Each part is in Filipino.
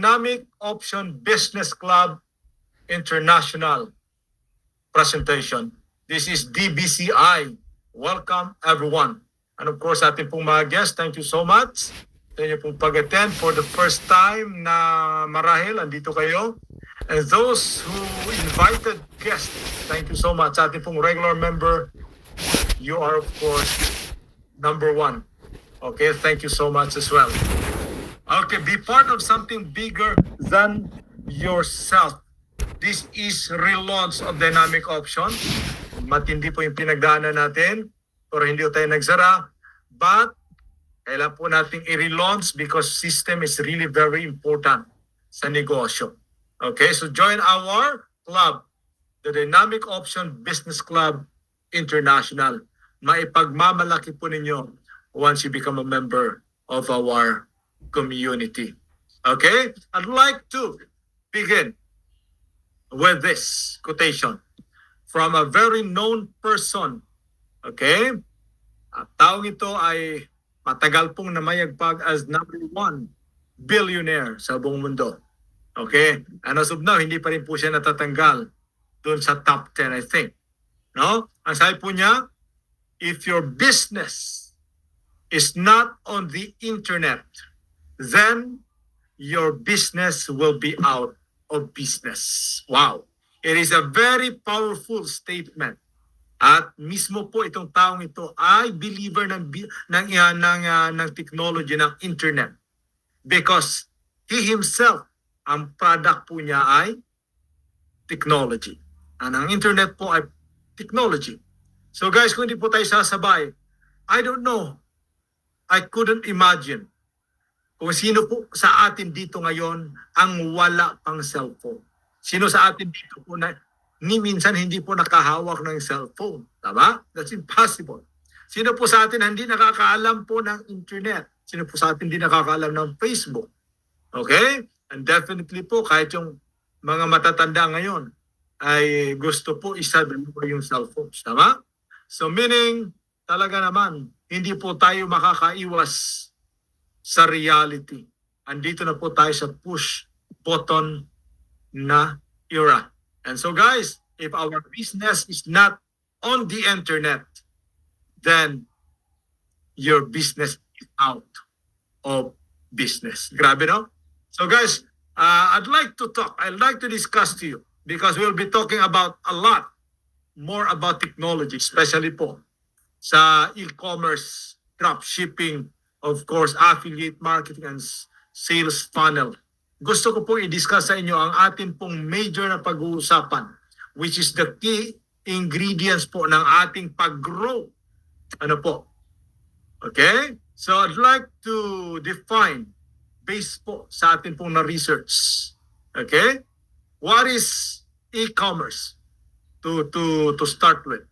Dynamic Option Business Club International presentation. This is DBCI. Welcome everyone. And of course, ating pong mga guests, thank you so much sa inyo pong pag-attend for the first time na marahil, andito kayo. And those who invited guests, thank you so much. Sa ating pong regular member, you are of course number one. Okay, thank you so much as well. Okay, be part of something bigger than yourself. This is relaunch of Dynamic Option. Matindi po yung pinagdaanan natin, pero hindi tayo nagsara. But, kailan po natin i-relaunch because system is really very important sa negosyo. Okay, so join our club, the Dynamic Option Business Club International. Maipagmamalaki po ninyo once you become a member of our community. Okay, I'd like to begin with this quotation from a very known person. Okay? At taong ito ay matagal pong namayagpag as number 1 billionaire sa buong mundo. Okay? And as of now, hindi pa rin po siya natatanggal doon sa top 10, I think. No? Ang sabi po niya, if your business is not on the internet, then your business will be out of business. Wow. It is a very powerful statement. At mismo po itong taong ito ay believer ng technology, ng internet. Because he himself, ang product po niya ay technology. And ang internet po ay technology. So guys, kung hindi po tayo sasabay, I don't know. I couldn't imagine kung sino po sa atin dito ngayon ang wala pang cellphone. Sino sa atin dito po na ni minsan hindi po nakahawak ng cellphone. Tama? That's impossible. Sino po sa atin hindi nakakaalam po ng internet? Sino po sa atin hindi nakakaalam ng Facebook? Okay? And definitely po, kahit yung mga matatanda ngayon ay gusto po isa-dalawa yung cellphones. Tama? So meaning, talaga naman, hindi po tayo makakaiwas sa reality. Andito na po tayo sa push button na era. And so guys, if our business is not on the internet, then your business is out of business. Grabe, no? So guys, I'd like to discuss to you because we'll be talking about a lot more about technology, especially po sa e-commerce, dropshipping, of course, affiliate marketing and sales funnel. Gusto ko pong i-discuss sa inyo ang atin pong major na pag-uusapan, which is the key ingredients po ng ating pag-grow. Ano po? Okay? So I'd like to define, based po sa atin pong na-research. Okay? What is e-commerce? To start with.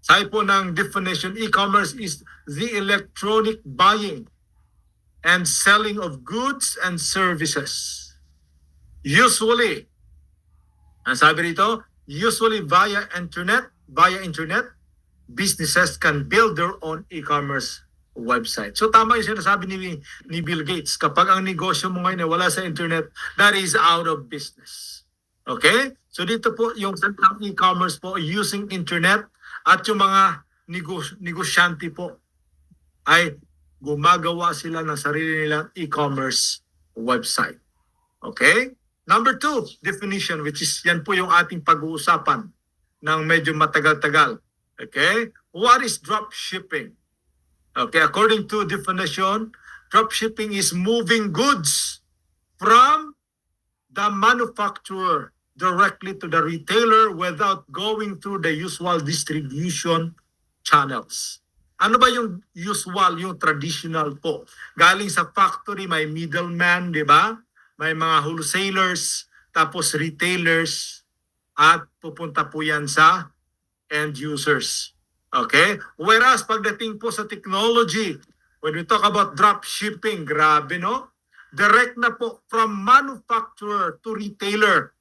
Sabi po ng definition, e-commerce is the electronic buying and selling of goods and services. Usually, ang sabi rito, usually via internet, businesses can build their own e-commerce website. So tama yung sinasabi ni Bill Gates, kapag ang negosyo mo ngayon ay wala sa internet, that is out of business. Okay? So dito po yung salitang e-commerce po using internet at yung mga negosyante po ay gumagawa sila ng sarili nilang e-commerce website. Okay? Number 2, definition, which is yan po yung ating pag-uusapan ng medyo matagal-tagal. Okay? What is dropshipping? Okay, according to definition, dropshipping is moving goods from the manufacturer directly to the retailer without going through the usual distribution channels. Ano ba yung usual, yung traditional po? Galing sa factory, may middleman, di ba? May mga wholesalers, tapos retailers, at pupunta po yan sa end users. Okay? Whereas pagdating po sa technology, when we talk about drop shipping, grabe no? Direct na po from manufacturer to retailer.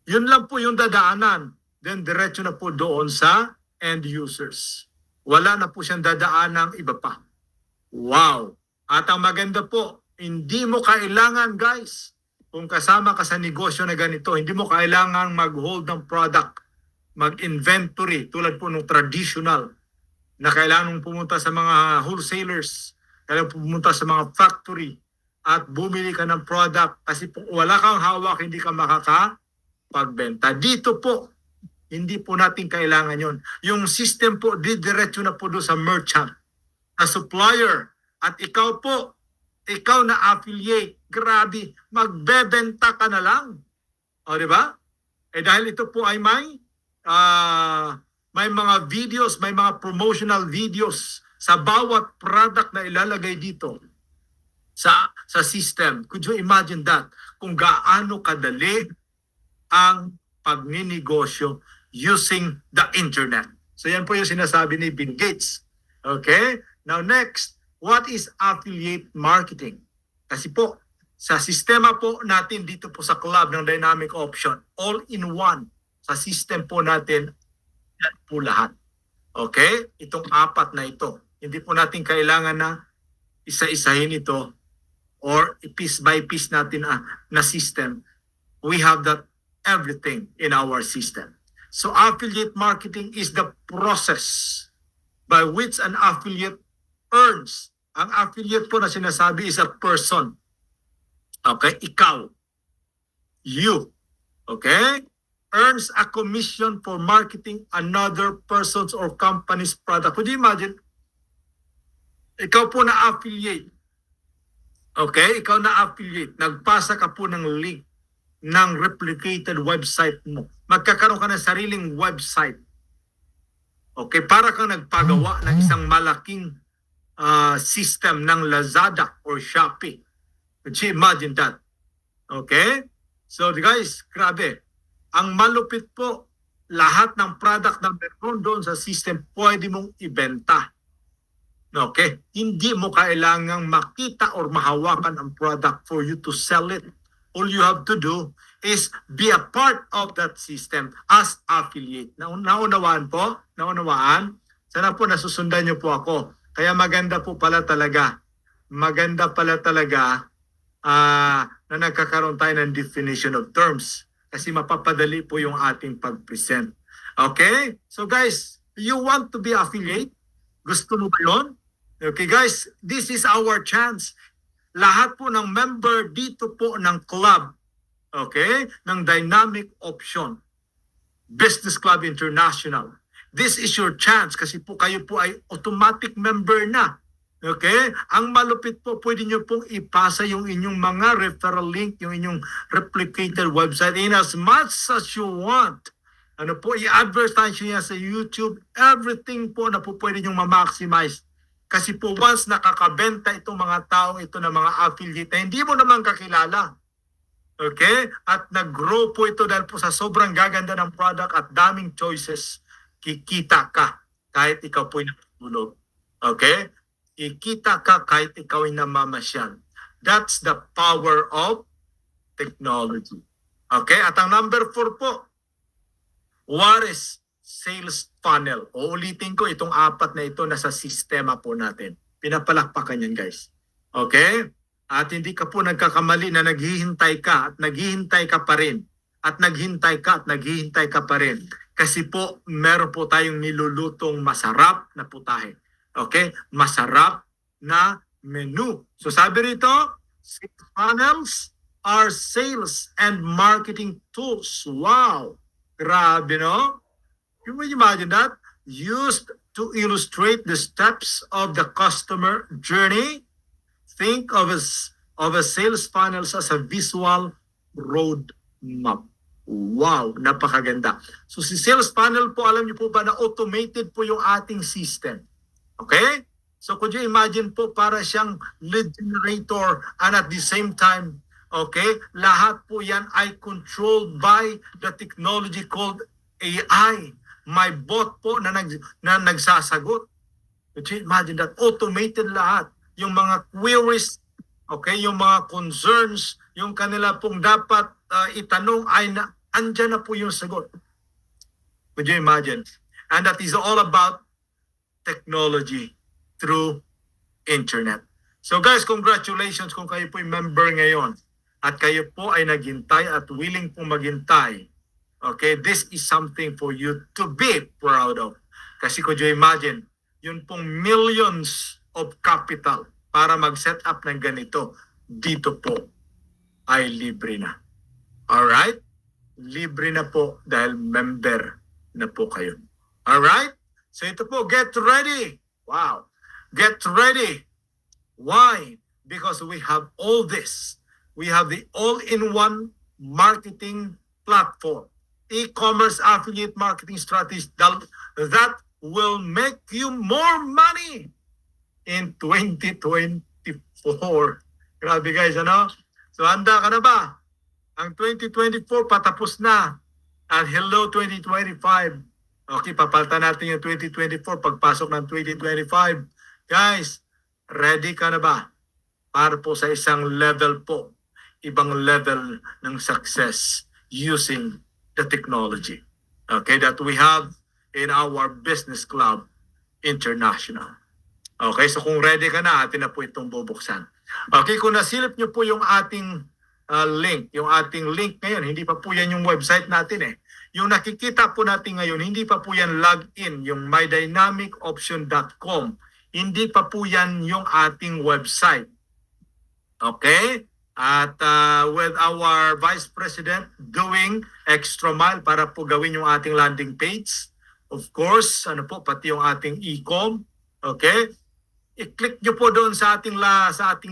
Yun lang po yung dadaanan. Then diretso na po doon sa end users. Wala na po siyang dadaan ng iba pa. Wow! At ang maganda po, Hindi mo kailangan, guys, kung kasama ka sa negosyo na ganito, hindi mo kailangan mag-hold ng product, mag-inventory, tulad po ng traditional, na kailangan mong pumunta sa mga wholesalers, kailangan pumunta sa mga factory, at bumili ka ng product kasi kung wala kang hawak, hindi ka makakapagbenta. Dito po, hindi po natin kailangan yon. Yung system po, didiretso na po doon sa merchant, sa supplier, at ikaw po, ikaw na affiliate, grabe, magbebenta ka na lang. O, di ba? Eh dahil ito po ay may mga videos, may mga promotional videos sa bawat product na ilalagay dito sa system. Could you imagine that? Kung gaano kadali ang pagninegosyo using the internet. So yan po yung sinasabi ni Bill Gates. Okay? Now next, what is affiliate marketing? Kasi po, sa sistema po natin dito po sa club ng Dynamic Option, all-in-one sa system po natin, yan po lahat. Okay? Itong apat na ito. Hindi po natin kailangan na isa-isahin ito or piece by piece natin na system. We have that everything in our system. So affiliate marketing is the process by which an affiliate earns. Ang affiliate po na sinasabi is a person. Okay? Ikaw. You. Okay? Earns a commission for marketing another person's or company's product. Could you imagine? Ikaw po na affiliate. Okay? Ikaw na affiliate. Nagpasa ka po ng link ng replicated website mo. Magkakaroon ka ng sariling website. Okay? Para kang nagpagawa ng isang malaking system ng Lazada or Shopee. Could you imagine that? Okay? So guys, grabe. Ang malupit po, lahat ng product na meron doon sa system, pwede mong ibenta. Okay? Hindi mo kailangang makita or mahawakan ang product for you to sell it. All you have to do is be a part of that system as affiliate. Naunawaan po? Naunawaan? Sana po nasusundan niyo po ako. Kaya maganda po pala talaga. Maganda pala talaga na nagkakaroon tayo ng definition of terms. Kasi mapapadali po yung ating pag-present. Okay? So guys, you want to be affiliate? Gusto mo ba yun? Okay guys, this is our chance. Lahat po ng member dito po ng club, okay, ng Dynamic Option, Business Club International. This is your chance kasi po kayo po ay automatic member na. Okay? Ang malupit po, pwede nyo pong ipasa yung inyong mga referral link, yung inyong replicated website in as much as you want. Ano po, i-advertise nyo yan sa YouTube, everything po na po pwede nyo ma-maximize. Kasi po once nakakabenta itong mga taong ito ng mga affiliate, hindi mo naman kakilala. Okay? At nag-grow po ito dahil po sa sobrang gaganda ng product at daming choices, kikita ka kahit ikaw po ay natutulog. Okay? Kikita ka kahit ikaw ay namamasyal. That's the power of technology. Okay? At ang number 4 po, what is sales funnel? Uulitin ko itong apat na ito na sa sistema po natin. Pinapalakpakan yan guys. Okay? At hindi ka po nagkakamali na naghihintay ka at naghihintay ka pa rin. At naghintay ka at naghihintay ka pa rin. Kasi po meron po tayong nilulutong masarap na putahe. Okay? Masarap na menu. So sabi rito, sales funnels are sales and marketing tools. Wow! Grabe, no? You can imagine that? Used to illustrate the steps of the customer journey. Think of a sales funnels as a visual road map. Wow, napakaganda. So si sales funnel po, alam niyo po ba na automated po yung ating system. Okay? So could you imagine po para siyang lead generator and at the same time, okay, lahat po yan ay controlled by the technology called AI. May bot po na nagsasagot. Could you imagine that? Automated lahat. Yung mga queries, okay, yung mga concerns, yung kanila pong dapat itanong ay andyan na po yung sagot. Could you imagine? And that is all about technology through internet. So guys, congratulations kung kayo po member ngayon at kayo po ay naghintay at willing pong maghintay. Okay, this is something for you to be proud of. Kasi could you imagine, yun pong millions of capital para mag-set up ng ganito, dito po ay libre na. Alright? Libre na po dahil member na po kayo. Alright? So ito po, get ready. Wow. Get ready. Why? Because we have all this. We have the all-in-one marketing platform. E-commerce affiliate marketing strategies that will make you more money in 2024. Grabe guys, ano? So handa ka na ba? Ang 2024 patapos na. At hello 2025. Okay, papalitan natin yung 2024 pagpasok ng 2025. Guys, ready ka na ba? Para po sa isang level po, ibang level ng success using the technology. Okay, that we have in our business club international. Okay, so kung ready ka na, atin na po itong bubuksan. Okay, kung nasilip nyo po yung ating link, yung ating link ngayon, hindi pa po yan yung website natin eh. Yung nakikita po natin ngayon, hindi pa po yan login, yung mydynamicoption.com. Hindi pa po yan yung ating website. Okay? At with our Vice President doing extra mile para po gawin yung ating landing page. Of course, ano po, pati yung ating e-com. Okay? I-click nyo po doon sa ating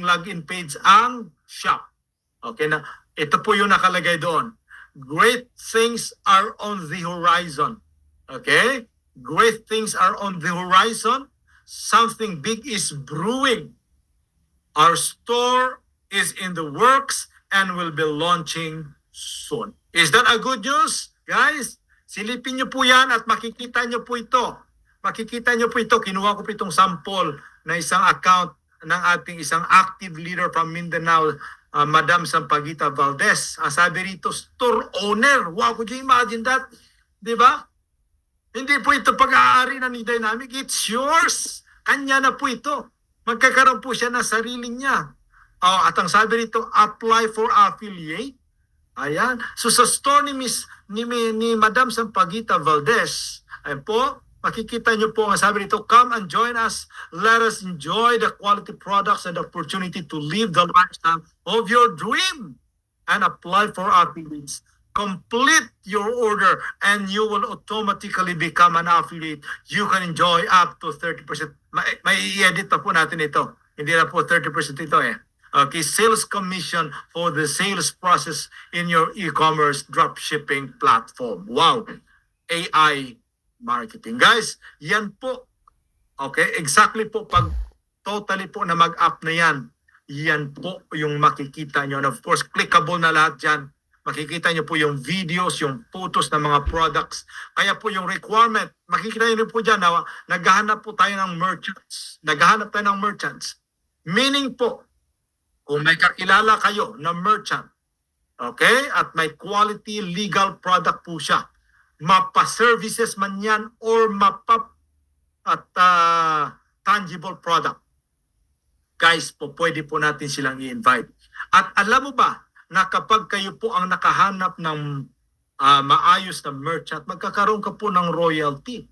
login page ang shop. Okay na, ito po yung nakalagay doon. Great things are on the horizon. Okay? Great things are on the horizon. Something big is brewing. Our store is in the works and will be launching soon. Is that a good news? Guys, silipin nyo po yan at makikita nyo po ito. Makikita nyo po ito. Kinuha ko po itong sample na isang account ng ating isang active leader from Mindanao, Madam Sampaguita Valdez. Sabi rito, store owner. Wow, could you imagine that? Diba? Hindi po ito pag-aari na ni Dynamic. It's yours. Kanya na po ito. Magkakaroon po siya ng sarili niya. At ang sabi rito, apply for affiliate. Ayan. So sa store ni Madam Sampaguita Valdez, ayan po, makikita nyo po ang sabi rito, come and join us. Let us enjoy the quality products and the opportunity to live the lifestyle of your dream and apply for affiliates. Complete your order and you will automatically become an affiliate. You can enjoy up to 30%. May i-edit pa po natin ito. Hindi na po 30% ito eh. Okay, sales commission for the sales process in your e-commerce dropshipping platform. Wow! AI marketing. Guys, yan po. Okay, exactly po pag totally po na mag-up na yan po yung makikita nyo. And of course, clickable na lahat dyan. Makikita nyo po yung videos, yung photos ng mga products. Kaya po yung requirement, makikita nyo po dyan na naghahanap po tayo ng merchants. Naghahanap tayo ng merchants. Meaning po, kung may kakilala kayo na merchant, okay, at may quality legal product po siya, mapa-services man yan or tangible product, guys po, pwede po natin silang i-invite. At alam mo ba, na kapag kayo po ang nakahanap ng maayos na merchant, magkakaroon ka po ng royalty.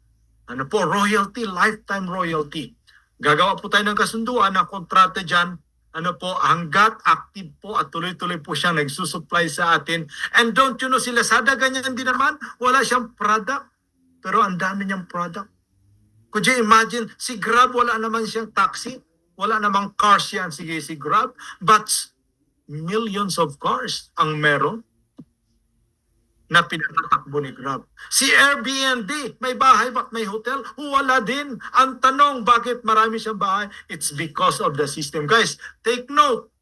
Ano po? Royalty, lifetime royalty. Gagawa po tayo ng kasunduan ng kontrata dyan. Ano po, hanggat active po at tuloy-tuloy po siyang nagsusupply sa atin. And don't you know, si Lazada ganyan din naman. Wala siyang product, pero ang dami niyang product. Could you imagine, si Grab, wala naman siyang taxi. Wala namang cars yan, si Grab. But millions of cars ang meron na pinatatakbo ni Grab. Si Airbnb, may bahay ba't may hotel? Wala din. Ang tanong, bakit marami siyang bahay? It's because of the system. Guys, take note.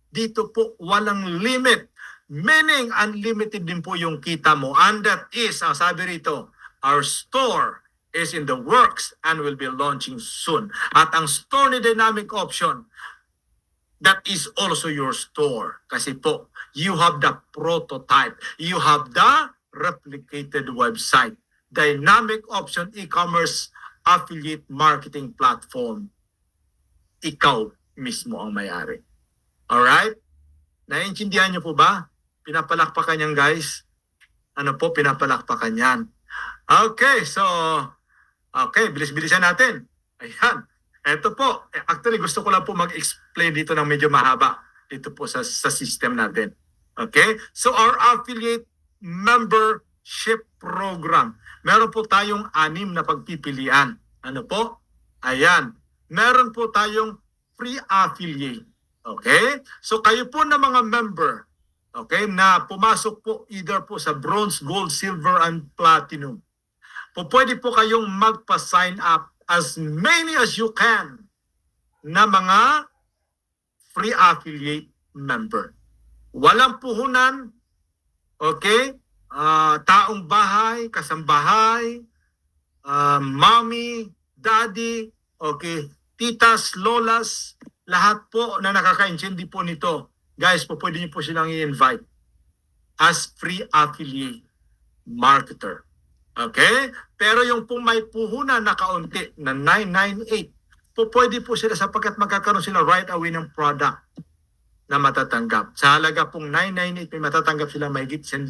Dito po walang limit. Meaning, unlimited din po yung kita mo. And that is, ang sabi rito, our store is in the works and will be launching soon. At ang store ni Dynamic Option, that is also your store. Kasi po, you have the prototype. You have the replicated website. Dynamic Option e-commerce affiliate marketing platform. Ikaw mismo ang may-ari. Alright? Naiintindihan niyo po ba? Pinapalakpakan yan, guys. Ano po, pinapalakpakan yan. Okay, so, okay, bilis-bilisan natin. Ayan. Ito po, actually gusto ko lang po mag-explain dito ng medyo mahaba dito po sa system natin. Okay? So, our affiliate membership program. Meron po tayong 6 na pagpipilian. Ano po? Ayan. Meron po tayong free affiliate. Okay? So kayo po na mga member, okay, na pumasok po either po sa bronze, gold, silver, and platinum. Pwede po kayong magpa-sign up as many as you can na mga free affiliate member. Walang puhunan, okay? Taong bahay, kasambahay, mommy, daddy, okay, titas, lolas, lahat po na nakakaintindi po nito, guys, pwede niyo po silang i-invite as free affiliate marketer. Okay? Pero yung pong may puhunan na kaunti na 998, pwede po sila sapagkat magkakaroon sila right away ng product na matatanggap. Sa halaga pong 998, may matatanggap sila mahigit 1,000.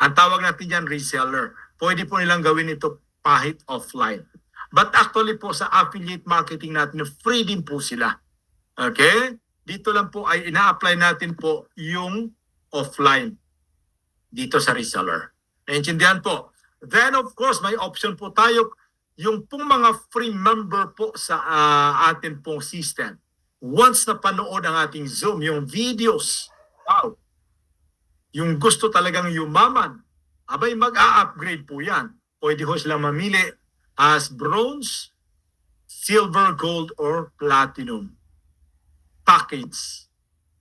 Ang tawag natin yan, reseller. Pwede po nilang gawin ito kahit offline. But actually po sa affiliate marketing natin, free din po sila. Okay? Dito lang po ay ina-apply natin po yung offline dito sa reseller. Naintindihan po. Then of course, may option po tayo yung pong mga free member po sa atin pong system. Once na panood ang ating Zoom, yung videos, wow, yung gusto talagang yumaman, abay mag-a-upgrade po yan. Pwede ho silang mamili as bronze, silver, gold, or platinum package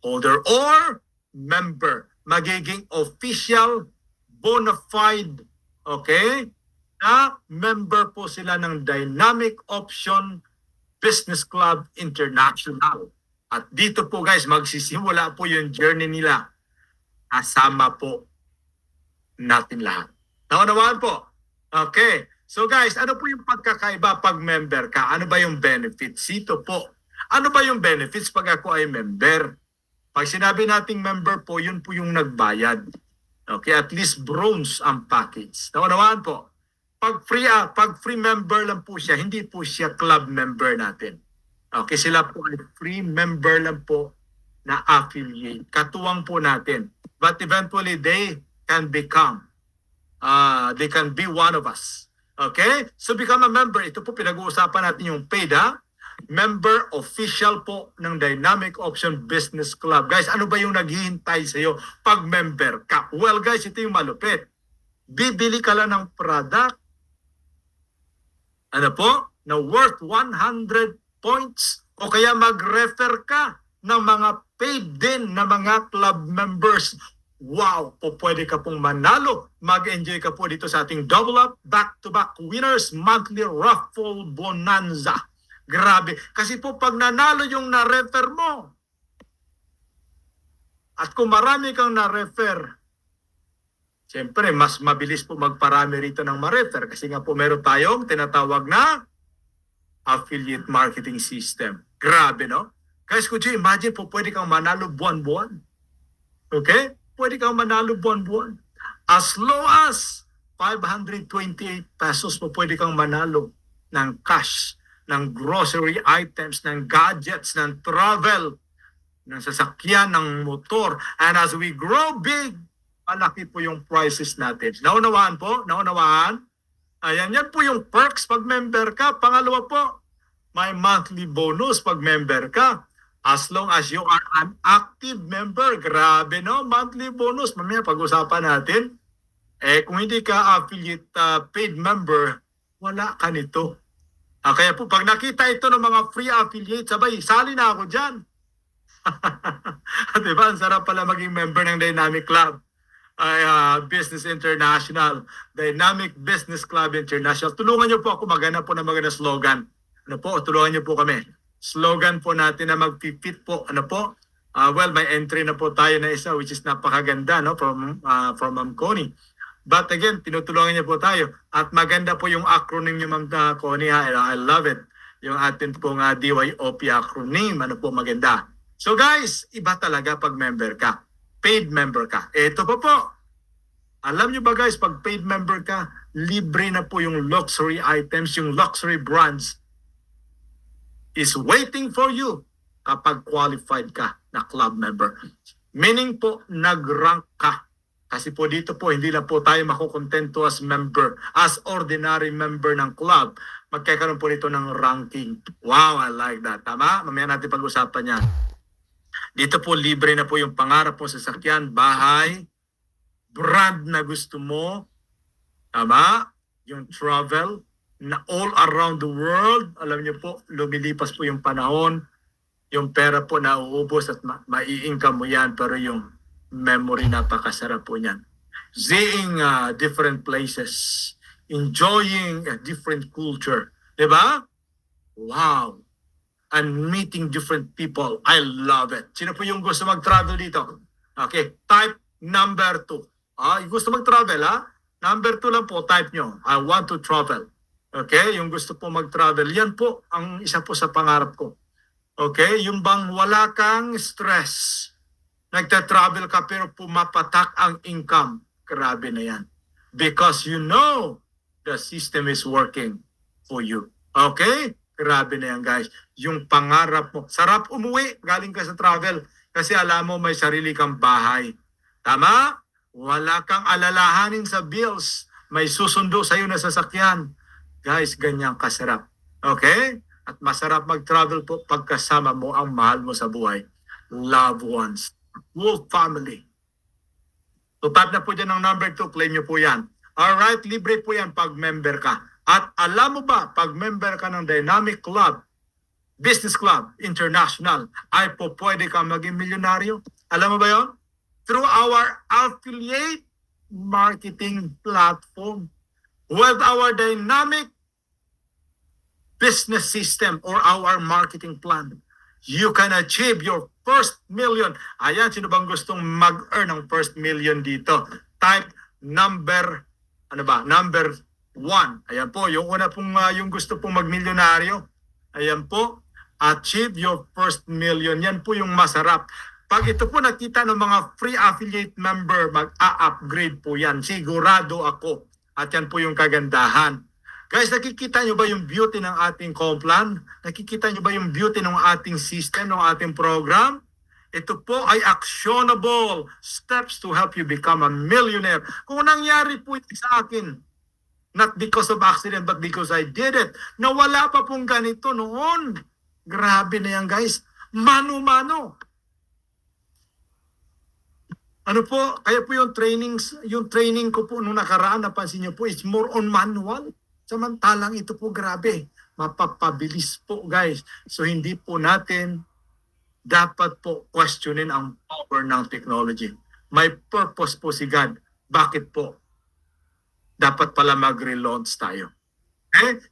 holder or member. Magiging official, bona fide, okay, na member po sila ng Dynamic Option Business Club International. At dito po guys, magsisimula po yung journey nila. Kasama po natin lahat. Naunawaan po? Okay. So guys, ano po yung pagkakaiba pag member ka? Ano ba yung benefits? Ito po. Ano ba yung benefits pag ako ay member? Pag sinabi nating member po, yun po yung nagbayad. Okay, at least bronze ang package. Naunawaan po. Pag free member lang po siya, hindi po siya club member natin. Okay, sila po ay free member lang po na affiliate. Katuwang po natin. But eventually they can become, they can be one of us. Okay? So become a member. Ito po pinag-uusapan natin yung paid, ha? Member official po ng Dynamic Option Business Club. Guys, ano ba yung naghihintay sa iyo pag member ka? Well guys, ito yung malupit. Bibili ka lang ng product, ano po, na worth 100 points o kaya mag-refer ka ng mga paid din na mga club members. Wow, po pwede ka pong manalo. Mag-enjoy ka po dito sa ating Double Up Back-to-Back Winners Monthly Raffle Bonanza. Grabe. Kasi po pag nanalo yung na-refer mo, at kung marami kang na-refer, siyempre mas mabilis po magparami rito ng ma-refer. Kasi nga po meron tayong tinatawag na affiliate marketing system. Grabe, no? Guys, could you imagine po pwede kang manalo buwan-buwan? Okay? Pwede kang manalo buwan-buwan. As low as 528 pesos po pwede kang manalo ng cash, ng grocery items, ng gadgets, ng travel, ng sasakyan, ng motor. And as we grow big, malaki po yung prices natin. Naunawaan po? Naunawaan? Ayan, yan po yung perks pag member ka. Pangalawa po, may monthly bonus pag member ka. As long as you are an active member. Grabe, no? Monthly bonus. Mamaya pag-usapan natin. Kung hindi ka affiliate paid member, wala ka nito. Kaya po, pag nakita ito ng mga free affiliate, sabay, sali na ako dyan. Diba? Ang sarap pala maging member ng Dynamic Club. Business International. Dynamic Business Club International. Tulungan niyo po ako maghanap po ng magandang slogan. Ano po? Tulungan niyo po kami. Slogan po natin na mag-fit po. Ano po? Well, may entry na po tayo na isa which is napakaganda, no? From Ma'am Connie. But again, tinutulungan niyo po tayo. At maganda po yung acronym niyo, Ma'am Connie. I love it. yung atin pong DYOP acronym. Ano po maganda? So guys, iba talaga pag member ka. Paid member ka. Ito po. Alam nyo ba guys, pag paid member ka, libre na po yung luxury items, yung luxury brands is waiting for you kapag qualified ka na club member. Meaning po, nag-rank ka. Kasi po dito po, hindi na po tayo makukontento as member, as ordinary member ng club. Magkakaroon po dito ng ranking. Wow, I like that. Tama? Mamaya natin pag-usapan yan. Dito po, libre na po yung pangarap po sa sasakyan, bahay, brand na gusto mo. Tama? Yung travel na all around the world. Alam niyo po, lumilipas po yung panahon. Yung pera po nauubos at mai-income mo yan. Pero yung memory, napakasarap po niyan. Seeing different places. Enjoying a different culture. Diba? Wow. And meeting different people. I love it. Sino po yung gusto mag-travel dito? Okay. Type number 2. Gusto mag-travel, Number 2 lang po, type nyo. I want to travel. Okay? Yung gusto po mag-travel. Yan po ang isa po sa pangarap ko. Okay? Yung bang wala kang stress. Nagta-travel ka pero pumapatak ang income. Grabe na yan. Because you know the system is working for you. Okay? Grabe na yan guys. Yung pangarap mo. Sarap umuwi galing ka sa travel. Kasi alam mo may sarili kang bahay. Tama? Wala kang alalahanin sa bills. May susundo sa'yo na sasakyan. Guys, ganyan kasarap. Okay? At masarap mag-travel po pagkasama mo ang mahal mo sa buhay. Loved ones. Whole family. So tap na po dyan ng number 2. Claim nyo po yan. Alright, libre po yan pag member ka. At alam mo ba, pag member ka ng Dynamic Club, Business Club International, ay po pwede ka maging milyonaryo. Alam mo ba yon? Through our affiliate marketing platform with our dynamic business system or our marketing plan. You can achieve your first million. Ayan, sino bang gustong mag-earn ng first million dito? Type number 1. Ayan po, yung una pong yung gusto pong magmilyonaryo. Ayan po, achieve your first million. Yan po yung masarap. Pag ito po nakita ng mga free affiliate member, mag-a-upgrade po yan. Sigurado ako. At yan po yung kagandahan. Guys, nakikita nyo ba yung beauty ng ating complan? Nakikita nyo ba yung beauty ng ating system, ng ating program? Ito po ay actionable steps to help you become a millionaire. Kung nangyari po ito sa akin, not because of accident, but because I did it, na wala pa pong ganito noon. Grabe na yan, guys. Mano-mano. Ano po, kaya po yung training ko po nung nakaraan, napansin nyo po, is more on manual. Samantalang ito po, grabe, mapapabilis po guys. So hindi po natin dapat po questionin ang power ng technology. May purpose po si God. Bakit po? Dapat pala mag-relaunch tayo.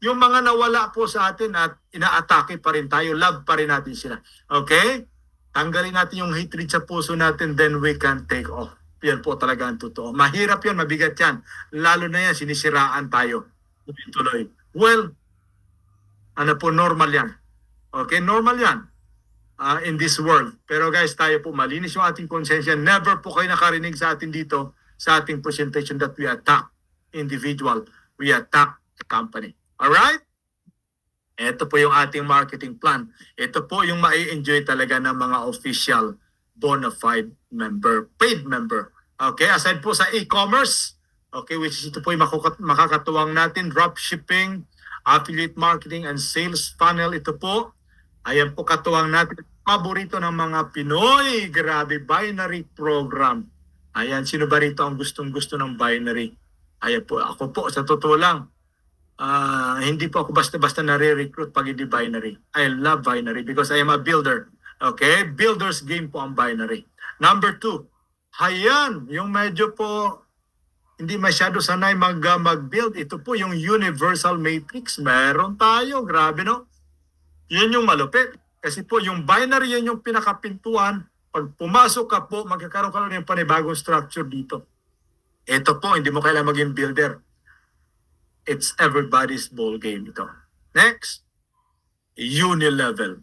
Yung mga nawala po sa atin at inaatake pa rin tayo, love pa rin natin sila. Okay? Tanggalin natin yung hatred sa puso natin, then we can take off. Yan po talaga ang totoo. Mahirap yan, mabigat yan. Lalo na yan, sinisiraan tayo. Tuloy. Well, ano po, normal yan. Okay, normal yan in this world. Pero guys, tayo po malinis yung ating konsensya. Never po kayo nakarinig sa atin dito sa ating presentation that we attack individual. We attack the company. Alright? Ito po yung ating marketing plan. Ito po yung mai-enjoy talaga ng mga official bona fide member, paid member. Okay, aside po sa e-commerce, okay, which is ito po yung makakatuwang natin, dropshipping, affiliate marketing, and sales funnel. Ito po, ayan po katuwang natin. Paborito ng mga Pinoy, grabe, binary program. Ayan, sino ba rito ang gustong-gusto ng binary? Ayan po, ako po, sa totoo lang, hindi po ako basta-basta nare-recruit pag hindi binary. I love binary because I am a builder. Okay? Builder's game po ang binary. Number 2, ayan, yung medyo po hindi masyado sanay mag-build. Ito po yung universal matrix. Meron tayo. Grabe, no? Yan yung malupit. Kasi po yung binary, yan yung pinakapintuan. Pag pumasok ka po, magkakaroon ka ng panibagong structure dito. Ito po, hindi mo kailangan maging builder. It's everybody's ball game ito. Next. Unilevel.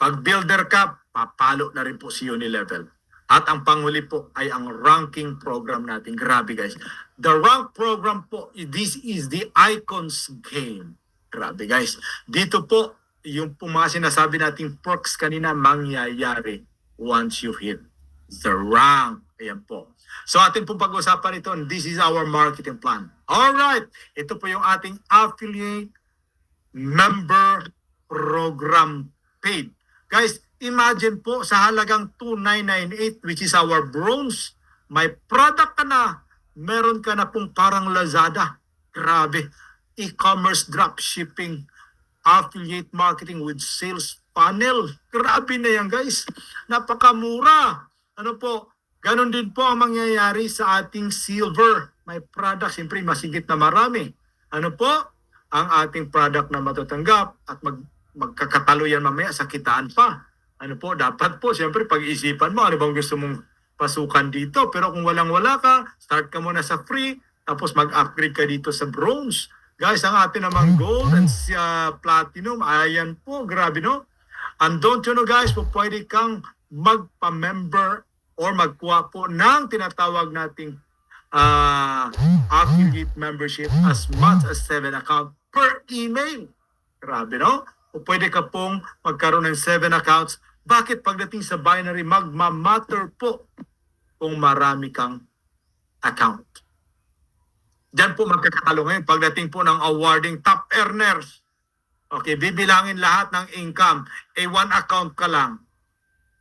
Pag builder ka, papalo na rin po si Unilevel. At ang panghuli po ay ang ranking program natin. Grabe guys. The rank program po, this is the Icons game. Grabe guys. Dito po, yung po mga sinasabi nating perks kanina, mangyayari once you hit the rank. Ayan po. So atin pong pag-usapan ito, this is our marketing plan. Alright, ito po yung ating affiliate member program paid. Guys, imagine po sa halagang 2,998 which is our bronze, may product ka na, meron ka na pong parang Lazada. Grabe. E-commerce dropshipping, affiliate marketing with sales funnel. Grabe na yan guys. Napakamura. Ano po? Ganon din po ang mangyayari sa ating silver. May product, siyempre masigit na marami. Ano po? Ang ating product na matatanggap at magkakatalo yan mamaya sa kitaan pa. Ano po? Dapat po, siyempre pag-iisipan mo, ano bang gusto mong pasukan dito. Pero kung walang-wala ka, start ka muna sa free, tapos mag-upgrade ka dito sa bronze. Guys, ang atin namang gold and platinum, ayan po, grabe no? And don't you know guys, po pwede kang magpa-member or magkuha po ng tinatawag nating affiliate membership as much as 7 account per email. Grabe, no? O pwede ka pong magkaroon ng 7 accounts. Bakit pagdating sa binary, magmamatter po kung marami kang account. Diyan po magkakatalo ngayon pagdating po ng awarding top earners. Okay, bibilangin lahat ng income. One account ka lang.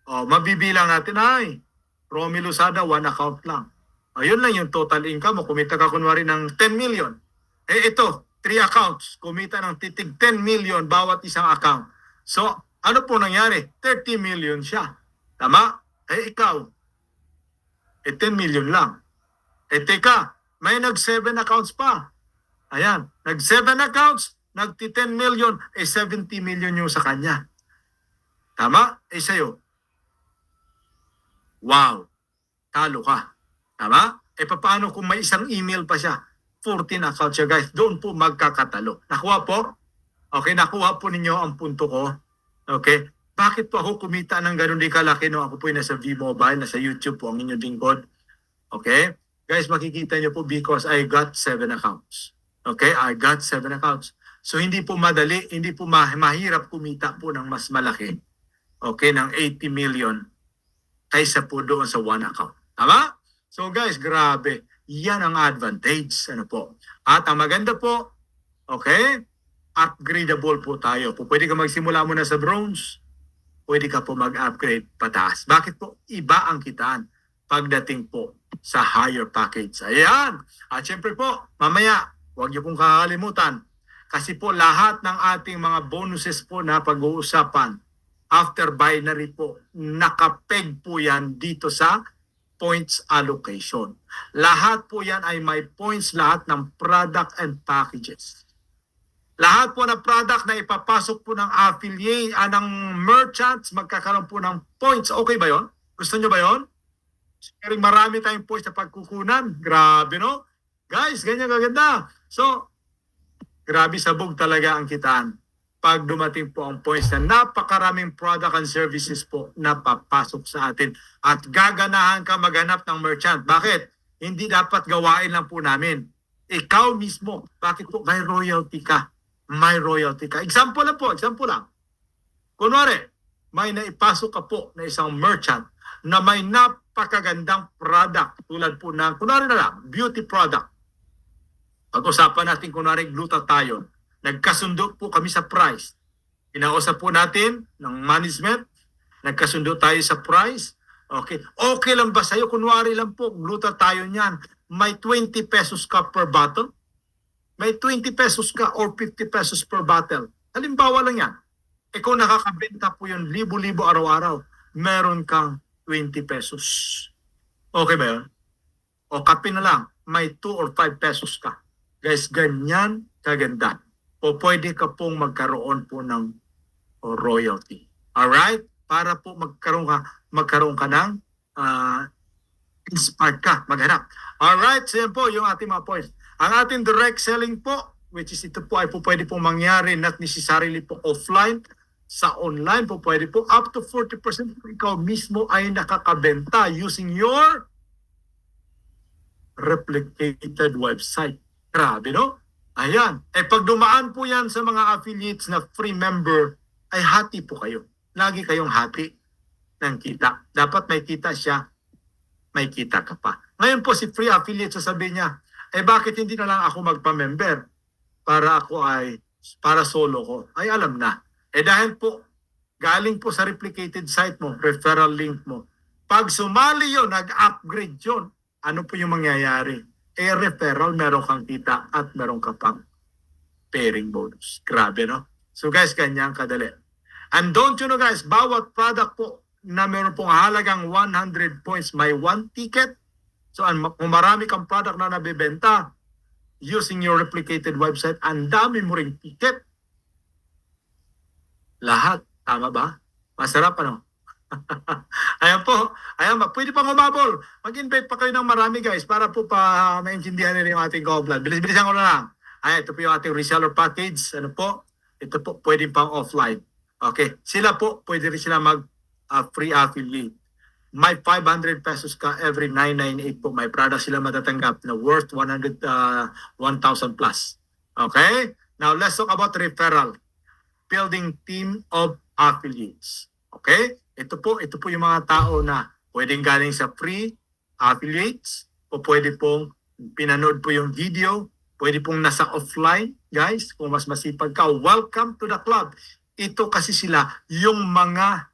O, mabibilang natin ay Romy Lozada, 1 account lang. Ayun lang yung total income mo. Kumita ka kunwari ng 10 million. Ito, 3 accounts. Kumita ng titig 10 million bawat isang account. So, ano po nangyari? 30 million siya. Tama? Ikaw. 10 million lang. Teka, may nag-7 accounts pa. Ayan, nag-7 accounts, nagti-10 million, 70 million yung sa kanya. Tama? Sa'yo. Wow, talo ka. Tama? Paano kung may isang email pa siya? 14 accounts siya guys. Doon po magkakatalo. Nakuha po? Okay, nakuha po ninyo ang punto ko. Okay? Bakit po ako kumita ng ganun di kalaki no? Ako po yung nasa V-Mobile, nasa YouTube po ang inyong lingkod. Okay? Guys, makikita nyo po because I got 7 accounts. Okay? I got 7 accounts. So hindi po madali, hindi po mahirap kumita po ng mas malaki. Okay? Ng 80 million kaysa po doon sa 1 account. Tama? So guys, grabe. Yan ang advantage. Ano po? At ang maganda po, okay, upgradable po tayo. Pwede ka magsimula muna sa bronze, pwede ka po mag-upgrade pataas. Bakit po? Iba ang kitaan pagdating po sa higher package. Ayan. At syempre po, mamaya, huwag niyo pong kakalimutan. Kasi po lahat ng ating mga bonuses po na pag-uusapan, after binary po, nakapeg po yan dito sa points allocation. Lahat po yan ay may points, lahat ng product and packages. Lahat po ng product na ipapasok po ng affiliate, ng merchants, magkakaroon po ng points. Okay ba yon? Gusto nyo ba yon? Pero marami tayong points na pagkukunan. Grabe, no? Guys, ganyan kaganda. So, grabe sabog talaga ang kitaan pag dumating po ang points na napakaraming product and services po na papasok sa atin at gaganahan ka maghanap ng merchant. Bakit? Hindi dapat gawain lang po namin. Ikaw mismo. Bakit po? May royalty ka. May royalty ka. Example lang po. Example lang. Kunwari, may naipasok ka po na isang merchant na may napakagandang product tulad po ng, kunwari na lang, beauty product. Pag-usapan natin kunwari glutathione. Nagkasundo po kami sa price. Inausap po natin ng management. Nagkasundo tayo sa price. Okay. Okay lang ba sa'yo? Kunwari lang po, glutathione yan. May 20 pesos ka per bottle. May 20 pesos ka or 50 pesos per bottle. Halimbawa lang yan. Kung nakakabenta po yun, libo-libo araw-araw, meron kang 20 pesos. Okay ba yun? O kape na lang, may 2 or 5 pesos ka. Guys, ganyan kaganda. O pwede ka pong magkaroon po ng royalty. Alright? Para po magkaroon ka ng inspired ka, maghanap. Alright, so yan po yung ating mga points. Ang ating direct selling po, which is ito po ay po pwede pong mangyari not necessarily po offline, sa online po pwede po up to 40% po ikaw mismo ay nakakabenta using your replicated website. Grabe, no? Ayan. Pag dumaan po yan sa mga affiliates na free member, ay hati po kayo. Lagi kayong hati ng kita. Dapat may kita siya, may kita ka pa. Ngayon po si free affiliate sasabihin niya, bakit hindi na lang ako magpa-member para solo ko? Ay alam na. Dahil po, galing po sa replicated site mo, referral link mo. Pag sumali yun, nag-upgrade yun, ano po yung mangyayari? Referral, meron kang kita at meron ka pang pairing bonus. Grabe, no? So guys, ganyan kadali. And don't you know guys, bawat product po na meron pong halagang 100 points, may 1 ticket. So kung marami kang product na nabibenta using your replicated website, ang dami mo ring ticket. Lahat. Tama ba? Masarap ano? Ayan po. Ayan ba? Pwede pang umabol. Mag-invite pa kayo ng marami guys para po pa maintindihan nila yung ating go-vlog. Bilis-bilisan ko na lang. Ayan, ito po yung ating reseller package. Ano po? Ito po pwede pang offline. Okay. Sila po, pwede rin sila free affiliate. May 500 pesos ka every 998 po. May product sila matatanggap na worth 1,000 plus. Okay? Now, let's talk about referral. Building team of affiliates. Okay? Ito po yung mga tao na pwedeng galing sa free affiliates o pwede pong pinanood po yung video, pwede pong nasa offline. Guys, kung mas masipag ka, welcome to the club. Ito kasi sila yung mga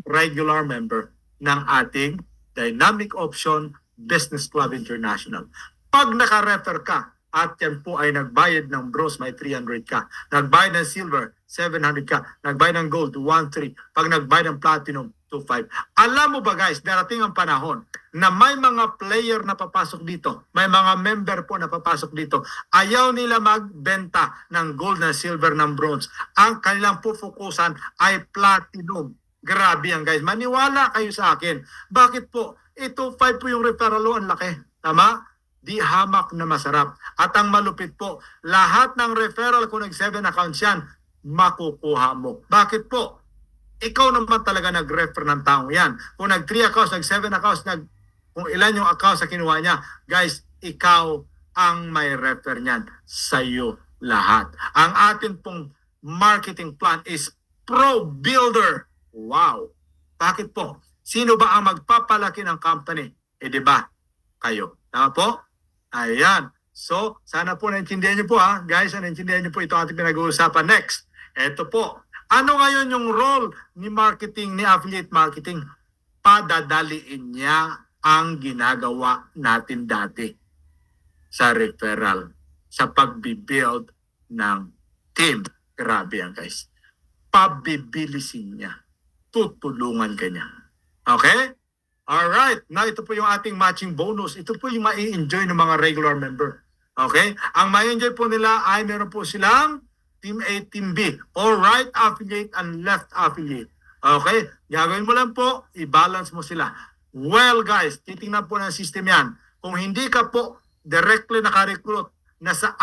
regular member ng ating Dynamic Option Business Club International. Pag naka-refer ka at yan po ay nagbayad ng bronze, may 300 ka. Nagbayad ng silver, 700 ka. Nagbayad ng gold, 1,300. Pag nagbayad ng platinum, 2,500. Alam mo ba guys, darating ang panahon na may mga player na papasok dito, may mga member po na papasok dito, ayaw nila magbenta ng gold, na silver, ng bronze. Ang kanilang pufukusan ay platinum. Grabe yan guys. Maniwala kayo sa akin. Bakit po? Ito 5 po yung referral, ang laki. Tama? Di hamak na masarap. At ang malupit po, lahat ng referral kung nag-7 accounts yan, makukuha mo. Bakit po? Ikaw naman talaga nag-refer ng tao yan. Kung nag-3 accounts, nag-7 accounts, kung ilan yung accounts na kinuha niya, guys, ikaw ang may refer niyan. Sa'yo lahat. Ang atin pong marketing plan is Pro Builder. Wow! Bakit po? Sino ba ang magpapalaki ng company? Di ba? Kayo. Tama po? Ayan. So, sana po naintindihan niyo po guys, naintindihan niyo po ito ating pinag-uusapan. Next, eto po. Ano ngayon yung role ni marketing, ni affiliate marketing? Padadaliin niya ang ginagawa natin dati sa referral, sa pagbibuild ng team. Grabe yan guys. Pabibilisin niya. Tutulungan ka niya. Okay? Alright, now ito po yung ating matching bonus. Ito po yung ma-enjoy ng mga regular member. Okay? Ang ma-enjoy po nila ay meron po silang Team A, Team B. Or right affiliate and left affiliate. Okay? Gagawin mo lang po, i-balance mo sila. Well guys, titingnan po ng system yan. Kung hindi ka po directly naka-recruit, nasa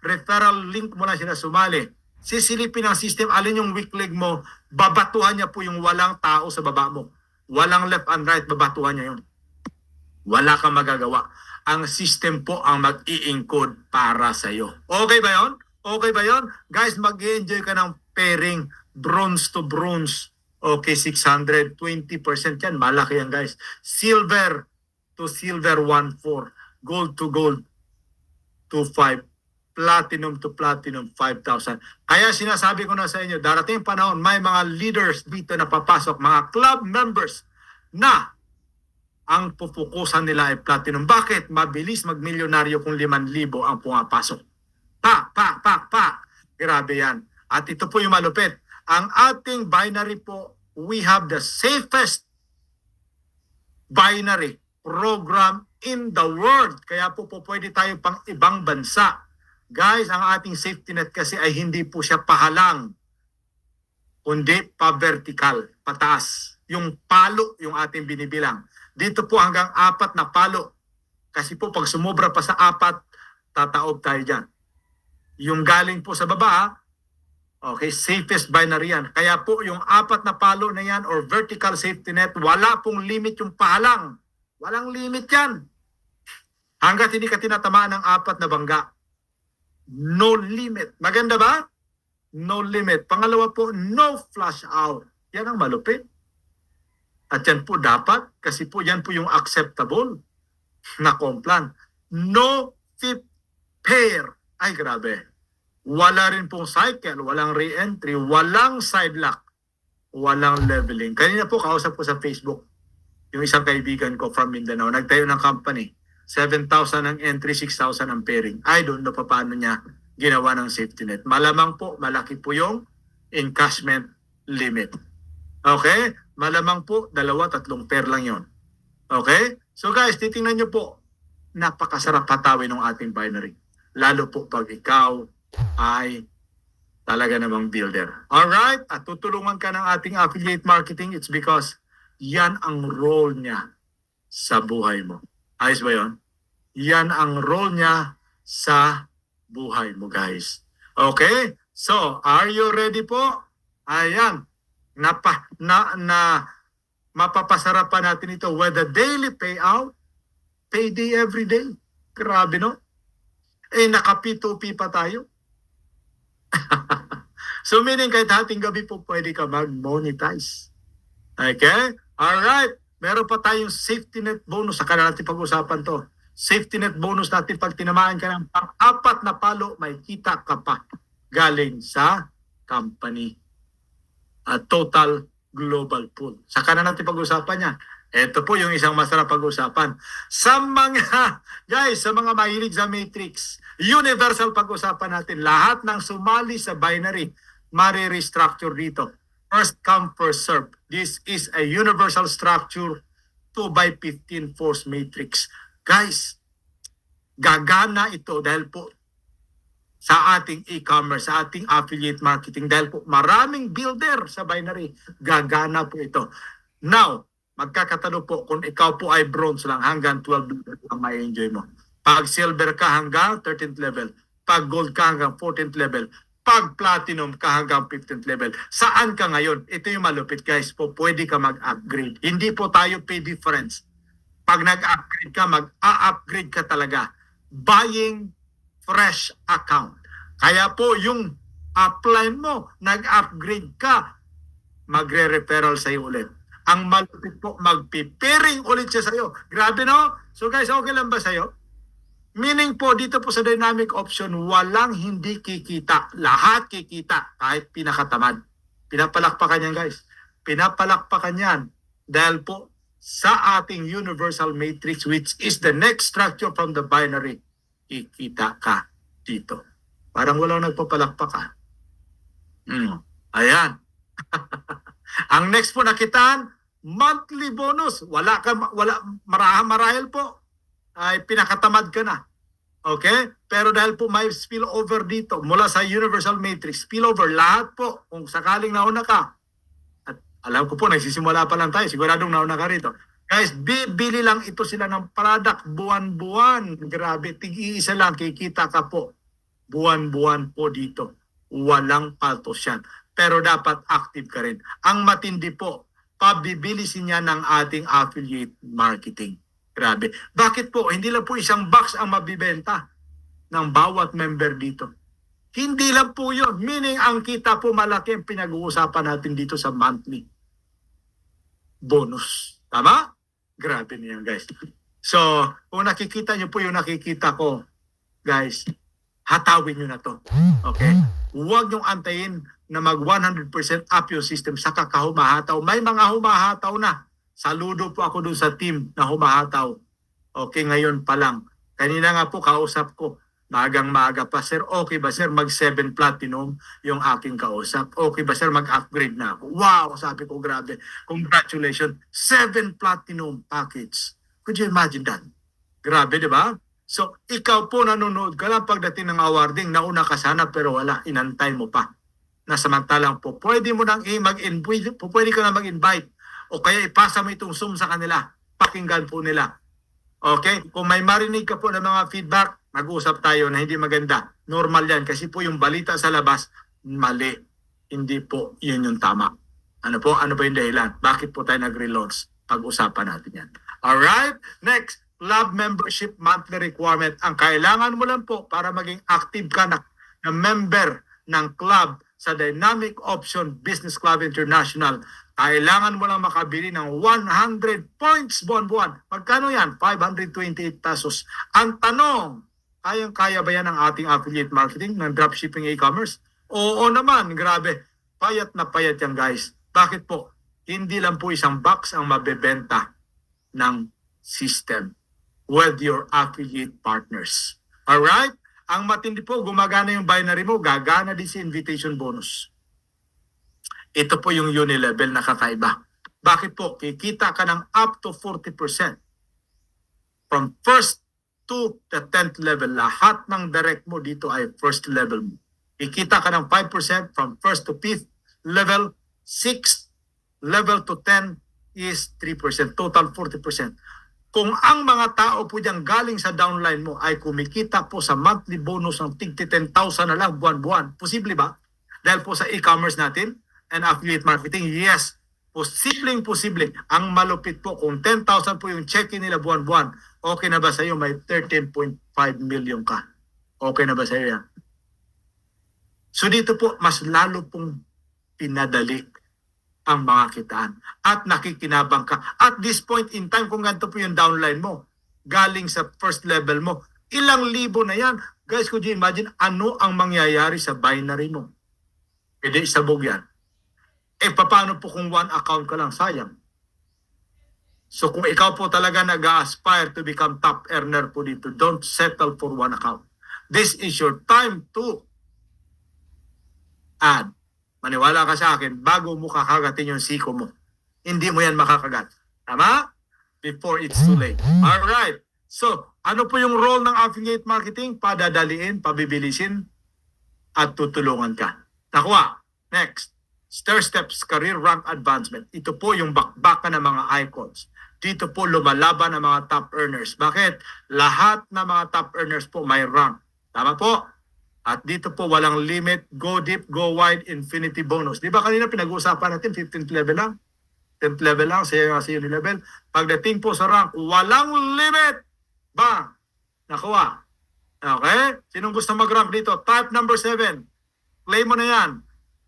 referral link mo na sila sumali, sisilipin ng system, alin yung weak leg mo, babatuhan niya po yung walang tao sa baba mo. Walang left and right, babatuhan niya yun. Wala kang magagawa. Ang system po ang mag-i-encode para sa'yo. Okay ba yun? Okay ba yun? Guys, mag-enjoy ka ng pairing bronze to bronze. Okay, 600, 20% yan. Malaki yan guys. Silver to silver, 1,400. Gold to gold, 2,500. Platinum to platinum, 5,000. Kaya sinasabi ko na sa inyo, darating panahon, may mga leaders dito na papasok, mga club members na ang pupukusan nila ay platinum. Bakit? Mabilis magmilyonaryo kung 5,000 ang pumapasok. Pa. Grabe yan. At ito po yung malupit. Ang ating binary po, we have the safest binary program in the world. Kaya po pwede tayo pang ibang bansa. Guys, ang ating safety net kasi ay hindi po siya pahalang, kundi pa-vertical, pataas. Yung palo yung ating binibilang. Dito po hanggang 4 na palo. Kasi po pag sumobra pa sa 4, tataob tayo dyan. Yung galing po sa baba, ha? Okay, safest binary yan. Kaya po yung 4 na palo na yan or vertical safety net, wala pong limit yung palang. Walang limit yan. Hanggat hindi ka tinatamaan ng 4 na bangga. No limit. Maganda ba? No limit. Pangalawa po, no flush out. Yan ang malupit. At yan po dapat, kasi po yan po yung acceptable na complan. No fifth pair. Ay, grabe. Wala rin pong cycle, walang re-entry, walang side lock, walang leveling. Kanina po, kausap ko sa Facebook, yung isang kaibigan ko from Mindanao, nagtayo ng company, 7,000 ang entry, 6,000 ang pairing. I don't know pa paano niya ginawa ng safety net. Malamang po, malaki po yung encashment limit. Okay? Malamang po, 2-3 pair lang yon. Okay? So guys, titingnan nyo po, napakasarap hatawin ng ating binary. Lalo po pag ikaw ay talaga namang builder. Alright? At tutulungan ka ng ating affiliate marketing, it's because yan ang role niya sa buhay mo. Ayos ba yun? Yan ang role niya sa buhay mo, guys. Okay? So, are you ready po? Ayan. Mapapasarap pa natin ito with a daily payout, payday every day. Grabe, no? Naka P2P pa tayo. So meaning kahit hating gabi po pwede ka mag-monetize. Okay? Alright. Meron pa tayong safety net bonus. Saka na natin pag-usapan to. Safety net bonus natin pag tinamaan ka ng pang-4 na palo, may kita ka pa galing sa company. Total global pool. Saka na natin pag-usapan yan. Ito po yung isang masarap pag-usapan. Sa mga, guys, sa mga mahilig sa matrix, universal pag-usapan natin. Lahat ng sumali sa binary, mare-restructure dito. First come, first serve. This is a universal structure 2x15 force matrix. Guys, gagana ito dahil po sa ating e-commerce, sa ating affiliate marketing, dahil po maraming builder sa binary. Gagana po ito. Now, magkakatanong po kung ikaw po ay bronze lang hanggang 12 level ang ma-enjoy mo. Pag silver ka hanggang 13th level. Pag gold ka hanggang 14th level. Pag platinum ka hanggang 15th level. Saan ka ngayon? Ito yung malupit, guys. Po, pwede ka mag-upgrade. Hindi po tayo pay difference. Pag nag-upgrade ka, mag-upgrade ka talaga. Buying fresh account. Kaya po yung upline mo, nag-upgrade ka, magre-referral sa'yo ulit. Ang malupit po, magpipiring ulit siya sa'yo. Grabe, no? So guys, okay lang ba sa'yo? Meaning po, dito po sa dynamic option, walang hindi kikita. Lahat kikita, kahit pinakatamad. Pinapalakpakan yan, guys. Pinapalakpakan yan. Dahil po, sa ating universal matrix, which is the next structure from the binary, kikita ka dito. Parang walang nagpapalakpak, ha? Ayan. Ang next po nakitaan, monthly bonus. Marahil po ay pinakatamad ka na. Okay? Pero dahil po may spillover dito mula sa universal matrix, spillover lahat po kung sakaling nauna ka. At alam ko po nagsisimula pa lang tayo, siguradong nauna ka rito. Guys, bibili lang ito sila ng product buwan-buwan. Grabe, tig-iisa lang kikita ka po. Buwan-buwan po dito. Walang paltos yan. Pero dapat active ka rin. Ang matindi po, pabibilisin niya ng ating affiliate marketing. Grabe. Bakit po? Hindi lang po isang box ang mabibenta ng bawat member dito. Hindi lang po yun. Meaning, ang kita po malaki ang pinag-uusapan natin dito sa monthly bonus. Tama? Grabe niyan, guys. So, kung nakikita nyo po yung nakikita ko, guys, hatawin nyo na to. Okay? Huwag nyong antayin na mag 100% up yung system sa kakahumahataw. May mga humahataw na. Saludo po ako dun sa team na humahataw. Okay, ngayon pa lang. Kanina nga po kausap ko. Maagang-maaga pa, sir. Okay ba, sir? Mag 7 platinum yung aking kausap. Okay ba, sir? Mag-upgrade na ako. Wow! Sabi ko, grabe. Congratulations. 7 platinum package. Could you imagine that? Grabe, di ba? So, ikaw po nanonood ka lang pagdating ng awarding, nauna ka sana pero wala, inantay mo pa. Nasamantalang po, pwede mo nang mag-invite, pwede ka na mag-invite o kaya ipasa mo itong Zoom sa kanila, pakinggan po nila. Okay? Kung may marinig ka po ng mga feedback, mag-usap tayo na hindi maganda. Normal yan kasi po yung balita sa labas, mali. Hindi po yun yung tama. Ano po? Ano ba yung dahilan? Bakit po tayo nag-relaunch? Pag-usapan natin yan. Alright? Next, club membership monthly requirement. Ang kailangan mo lang po para maging active ka na member ng club sa Dynamic Option Business Club International, kailangan mo lang makabili ng 100 points buwan-buwan. Magkano yan? 528 pesos. Ang tanong, kayang-kaya ba yan ng ating affiliate marketing ng dropshipping e-commerce? Oo naman, grabe. Payat na payat yan guys. Bakit po? Hindi lang po isang box ang mabebenta ng system with your affiliate partners. Alright? Ang matindi po, gumagana yung binary mo, gagana din si invitation bonus. Ito po yung unilevel na kakaiba. Bakit po? Kikita ka ng up to 40% from first to the 10th level. Lahat ng direct mo dito ay first level mo. Kikita ka ng 5% from first to 5th level, 6th level to 10 is 3%, total 40%. Kung ang mga tao po diyang galing sa downline mo ay kumikita po sa monthly bonus ng tigti 10,000 na lang buwan-buwan, posible ba? Dahil po sa e-commerce natin and affiliate marketing, yes, posible. Ang malupit po, kung 10,000 po yung check-in nila buwan-buwan, okay na ba sa iyo? May 13.5 million ka. Okay na ba sa iyo yan? So dito po, mas lalo pong pinadali ang mga kitaan at nakikinabang ka. At this point in time, kung ganito po yung downline mo, galing sa first level mo, ilang libo na yan. Guys, could you imagine ano ang mangyayari sa binary mo? Pwede isabog yan. Paano po kung one account ka lang? Sayang. So kung ikaw po talaga nag-aspire to become top earner po dito, don't settle for one account. This is your time to add. Maniwala ka sa akin, bago mo kakagatin yung siko mo, hindi mo yan makakagat. Tama? Before it's too late. Alright. So, ano po yung role ng affiliate marketing? Padadaliin, pabibilisin, at tutulungan ka. Nakuha. Next. Stair steps, career rank advancement. Ito po yung bakbakan ng mga icons. Dito po lumalaban ng mga top earners. Bakit? Lahat ng mga top earners po may rank. Tama po? At dito po walang limit, go deep, go wide, infinity bonus. Di ba kanina pinag-uusapan natin 15th level lang? 10th level lang, sa yung level. Pagdating po sa rank, walang limit. Bang! Nakuha. Okay? Sinong gusto mag-rank dito? Type number 7. Play mo na yan.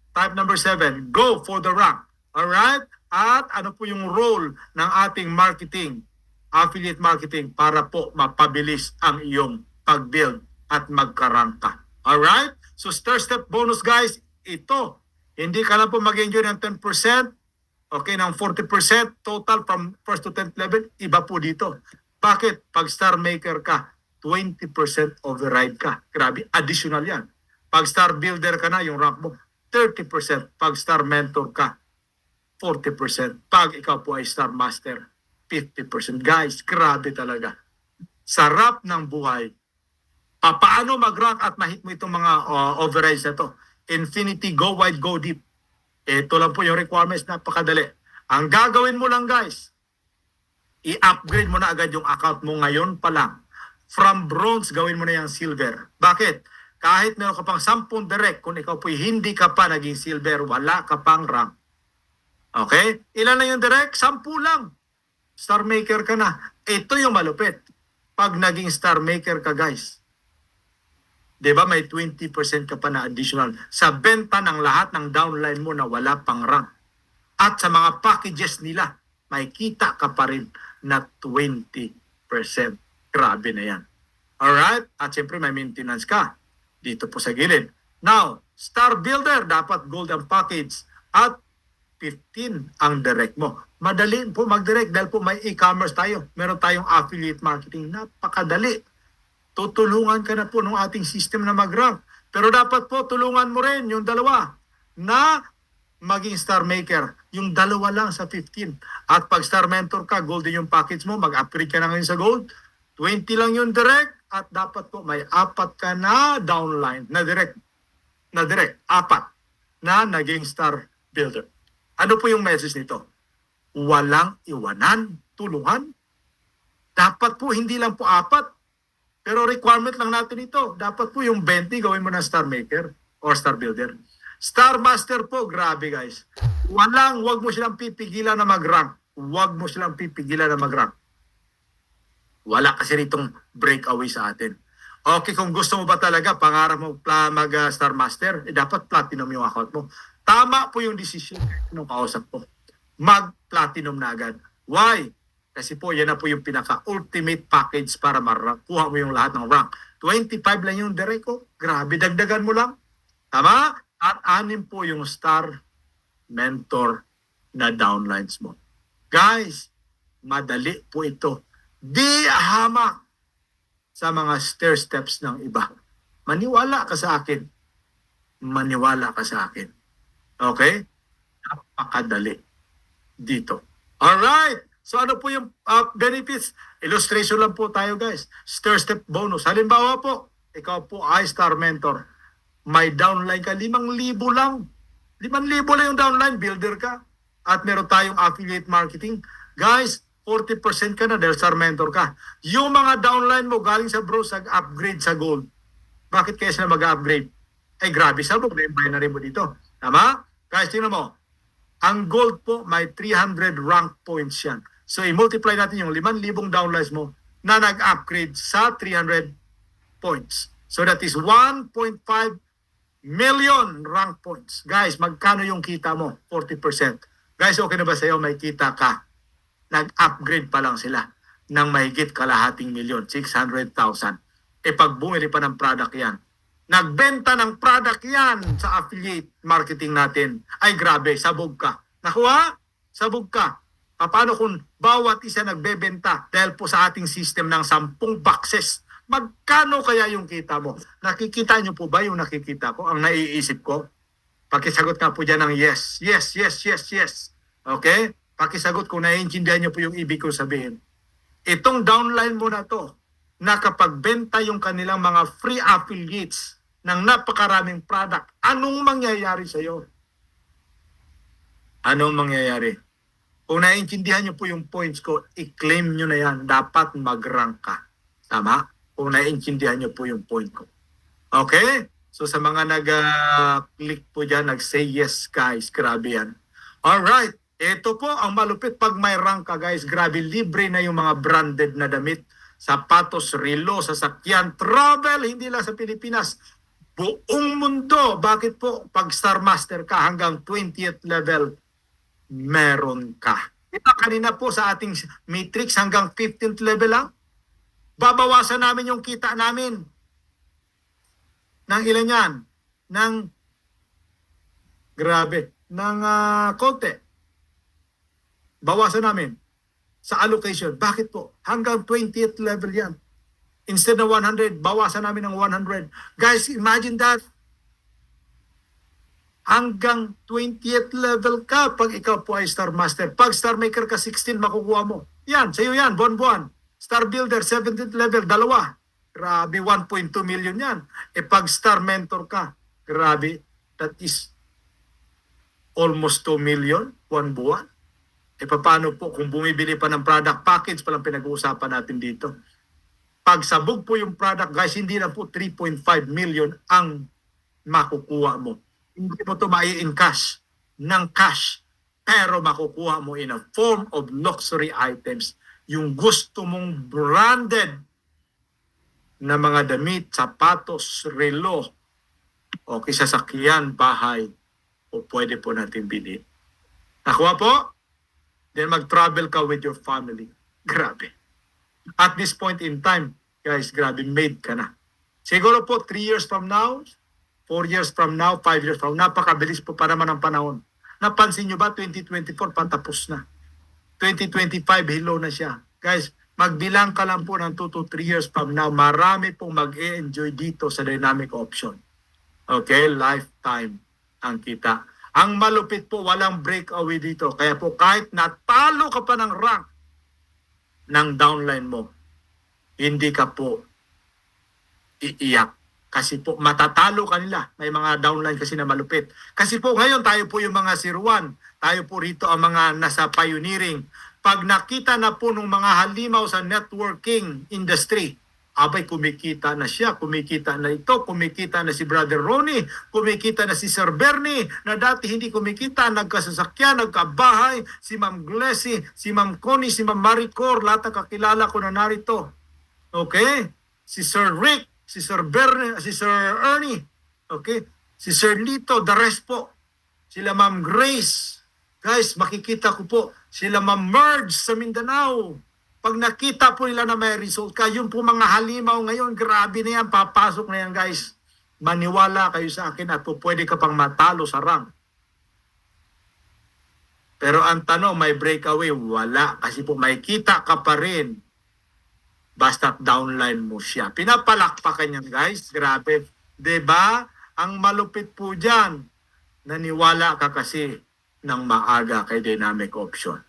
Type number 7. Go for the rank. Alright? At ano po yung role ng ating marketing, affiliate marketing, para po mapabilis ang iyong pag-build at magka-rank ka. Alright? So, stair step bonus guys, ito. Hindi ka lang po mag-enjoy ng 10%, okay, ng 40%, total from first to 10th level, iba po dito. Bakit? Pag star maker ka, 20% override ka. Grabe, additional yan. Pag star builder ka na, yung rank mo, 30%. Pag star mentor ka, 40%. Pag ikaw po ay star master, 50%. Guys, grabe talaga. Sarap ng buhay. Paano mag-rank at ma-hit mo itong mga overrides na to? Infinity, go wide, go deep. Ito lang po yung requirements, napakadali. Ang gagawin mo lang guys, i-upgrade mo na agad yung account mo ngayon pa lang. From bronze, gawin mo na yung silver. Bakit? Kahit meron ka pang 10 direct, kung ikaw po hindi ka pa naging silver, wala ka pang rank. Okay? Ilan na yung direct? 10 lang. Star maker ka na. Ito yung malupit. Pag naging star maker ka guys, diba may 20% ka pa na additional sa benta ng lahat ng downline mo na wala pang rank. At sa mga packages nila, may kita ka pa rin na 20%. Grabe na yan. Alright? At siyempre may maintenance ka dito po sa gilid. Now, Star Builder, dapat golden package at 15 ang direct mo. Madali po mag-direct dahil po may e-commerce tayo. Meron tayong affiliate marketing. Napakadali. Tutulungan ka na po ng ating system na mag-rank. Pero dapat po tulungan mo rin yung dalawa na maging star maker. Yung dalawa lang sa 15. At pag star mentor ka, gold din yung package mo, mag-upgrade ka na ngayon sa gold. 20 lang yung direct at dapat po may 4 ka na downline na direct. 4 na naging star builder. Ano po yung message nito? Walang iwanan, tulungan. Dapat po hindi lang po 4. Pero requirement lang natin ito. Dapat po yung 20 gawin mo na Star Maker or Star Builder. Star Master po, grabe guys. Wag mo silang pipigilan na mag-rank. Wag mo silang pipigilan na mag-rank. Wala kasi ritong breakaway sa atin. Okay, kung gusto mo ba talaga, pangarap mo mag-Star Master, dapat platinum yung account mo. Tama po yung decision ng kausap ko. Mag-platinum na agad. Why? Kasi po, yan na po yung pinaka-ultimate package para makuha mo yung lahat ng rank. 25 lang yung direct ko. Grabe, dagdagan mo lang. Tama? At 6 po yung Star Mentor na downlines mo. Guys, madali po ito. Di hamak sa mga stair steps ng iba. Maniwala ka sa akin. Maniwala ka sa akin. Okay? Napakadali dito. Alright! So ano po yung benefits? Illustration lang po tayo guys. Stair step bonus. Halimbawa po, ikaw po ay Star Mentor. May downline ka, 5,000 lang. 5,000 lang yung downline, builder ka. At meron tayong affiliate marketing. Guys, 40% ka na dahil Star Mentor ka. Yung mga downline mo galing sa bro, upgrade sa gold. Bakit kaya sila mag-upgrade? Eh grabe, sabog na yung binary mo dito. Tama? Guys, tingnan mo. Ang gold po, may 300 rank points yan. So, i-multiply natin yung 5,000 downlines mo na nag-upgrade sa 300 points. So, that is 1.5 million rank points. Guys, magkano yung kita mo? 40%. Guys, okay na ba sa'yo? May kita ka. Nag-upgrade pa lang sila ng mahigit kalahating milyon, 600,000. E pag bumili pa ng product yan, nagbenta ng product yan sa affiliate marketing natin, ay grabe, sabog ka. Nakuha? Sabog ka. Paano kung bawat isa nagbebenta dahil po sa ating system ng 10 boxes? Magkano kaya yung kita mo? Nakikita nyo po ba yung nakikita ko? Ang naiisip ko? Pakisagot nga po dyan ng yes. Yes, yes, yes, yes. Okay? Pakisagot kung naiintindihan nyo po yung ibig ko sabihin. Itong downline mo na to, nakapagbenta yung kanilang mga free affiliates ng napakaraming product. Anong mangyayari sa'yo? Anong mangyayari? Kung naiintindihan nyo po yung points ko, i-claim nyo na yan. Dapat mag-rank ka. Tama? Kung naiintindihan nyo po yung point ko. Okay? So sa mga nag-click po dyan, nag-say yes guys, grabe yan. Alright, ito po ang malupit pag may rank ka guys, grabe, libre na yung mga branded na damit, sapatos, relo, sasakyan, travel, hindi lang sa Pilipinas, buong mundo. Bakit po pag Star Master ka hanggang 20th level, meron ka. Diba kanina po sa ating matrix hanggang 15th level lang, babawasan namin yung kita namin. Ng ilan yan? Ng, grabe, ng konti. Bawasan namin sa allocation. Bakit po? Hanggang 20th level yan. Instead ng 100, bawasan namin ng 100. Guys, imagine that. Hanggang 20th level ka pag ikaw po ay Star Master. Pag Star Maker ka 16, makukuha mo. Yan, sa'yo yan, buwan-buwan. Star Builder, 17th level, 2. Grabe, 1.2 million yan. E pag Star Mentor ka, grabe, that is almost 2 million, 1 buwan. E paano po kung bumibili pa ng product package palang pinag-uusapan natin dito? Pag sabog po yung product, guys, hindi na po 3.5 million ang makukuha mo. Hindi mo ito mai-in cash, ng cash, pero makukuha mo in a form of luxury items. Yung gusto mong branded na mga damit, sapatos, relo, o sasakyan, bahay, o pwede po natin bilhin. Nakuha po? Then mag-travel ka with your family. Grabe. At this point in time, guys, grabe, made ka na. Siguro po 3 years from now, 4 years from now, 5 years from now, napakabilis po pa naman ang panahon. Napansin nyo ba, 2024, patapos na. 2025, hello na siya. Guys, magbilang ka lang po ng 2 to 3 years from now, marami pong mag-e-enjoy dito sa dynamic option. Okay, lifetime ang kita. Ang malupit po, walang breakaway dito. Kaya po kahit natalo ka pa ng rank ng downline mo, hindi ka po iiyak. Kasi po matatalo kanila. May mga downline kasi na malupit. Kasi po ngayon tayo po yung mga siruan. Tayo po rito ang mga nasa pioneering. Pag nakita na po ng mga halimaw sa networking industry, abay kumikita na siya, kumikita na ito, kumikita na si Brother Ronnie, kumikita na si Sir Bernie, na dati hindi kumikita, nagkasasakyan, nagkabahay, si Ma'am Glessy, si Ma'am Connie, si Ma'am Maricor, lahat ng kakilala ko na narito. Okay? Si Sir Rick, si Sir Bernie, si Sir Ernie, okay? Si Sir Lito, the rest po. Sila Ma'am Grace. Guys, makikita ko po, sila Ma'am Merge sa Mindanao. Pag nakita po nila na may result ka, yun po mga halimaw ngayon, grabe na yan, papasok na yan guys. Maniwala kayo sa akin at po pwede ka pang matalo sa rank. Pero ang tanong, may breakaway? Wala. Kasi po may kita ka pa rin. Basta downline mo siya. Pinapalakpakan yan guys. Grabe. Diba? Ang malupit po dyan, naniwala ka kasi ng maaga kay Dynamic Option.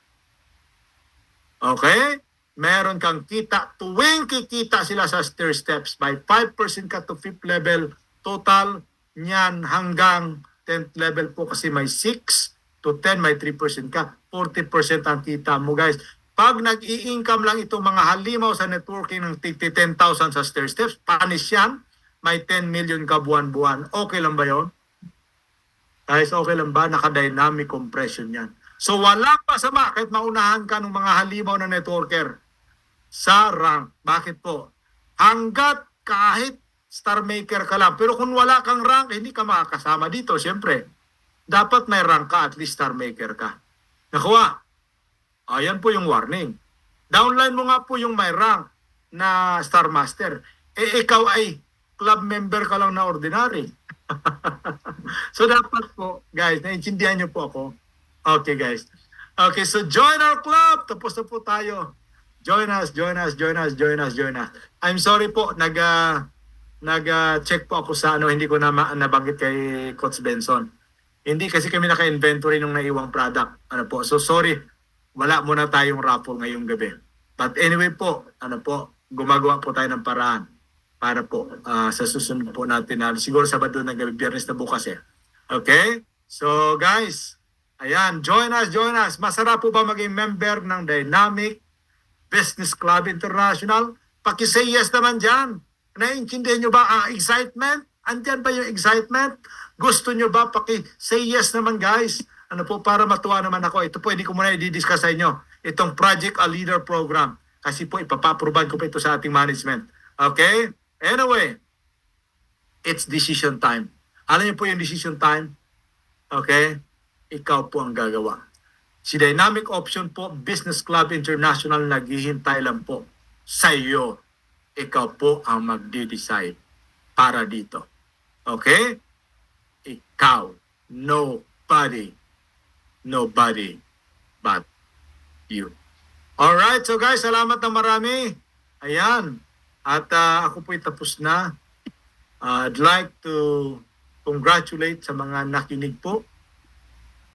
Okay? Meron kang kita, tuwing kikita sila sa stair steps, by 5% ka to 5th level, total niyan hanggang 10th level po kasi may 6 to 10, may 3% ka, 40% ang kita mo guys. Pag nag-i-income lang itong mga halimaw sa networking ng 10,000 sa stair steps, panis yan, may 10 million ka buwan-buwan. Okay lang ba yon? Guys, okay lang ba? Naka-dynamic compression yan. So wala pa sama kahit maunahan ka ng mga halimaw na networker sa rank. Bakit po? Hanggat kahit star maker ka lang. Pero kung wala kang rank, hindi ka makakasama dito. Siyempre, dapat may rank ka, at least star maker ka. Nakuha? Ayan po yung warning. Downline mo nga po yung may rank na star master. Eh ikaw ay club member ka lang na ordinary. So dapat po, guys, naiintindihan niyo po ako. Okay, guys. Okay, so join our club. Tapos na po tayo. Join us. I'm sorry po, nag-check po ako sa hindi ko na nabanggit kay Coach Benson. Hindi kasi kami naka-inventory nung naiwang product. So sorry, wala muna tayong raffle ngayong gabi. But anyway po, gumagawa po tayo ng paraan para po sa susunod po natin siguro Sabado na gabi, Biyernes na bukas eh. Okay? So guys, ayan, join us. Masarap po ba maging member ng Dynamic Business Club International? Paki-say yes naman dyan. Naiintindihan nyo ba ang excitement? Andyan ba yung excitement? Gusto nyo ba? Paki-say yes naman guys. Para matuwa naman ako. Ito po, hindi ko muna i-discuss sa inyo. Itong Project A Leader Program. Kasi po, ipapaprovide ko pa ito sa ating management. Okay? Anyway, it's decision time. Alam niyo po yung decision time? Okay? Ikaw po ang gagawa. Si Dynamic Option po, Business Club International, naghihintay lang po sa iyo. Ikaw po ang magde-decide para dito. Okay? Ikaw. Nobody but you. Alright, so guys, salamat na marami. Ayan. At ako po'y tapos na. I'd like to congratulate sa mga nakinig po.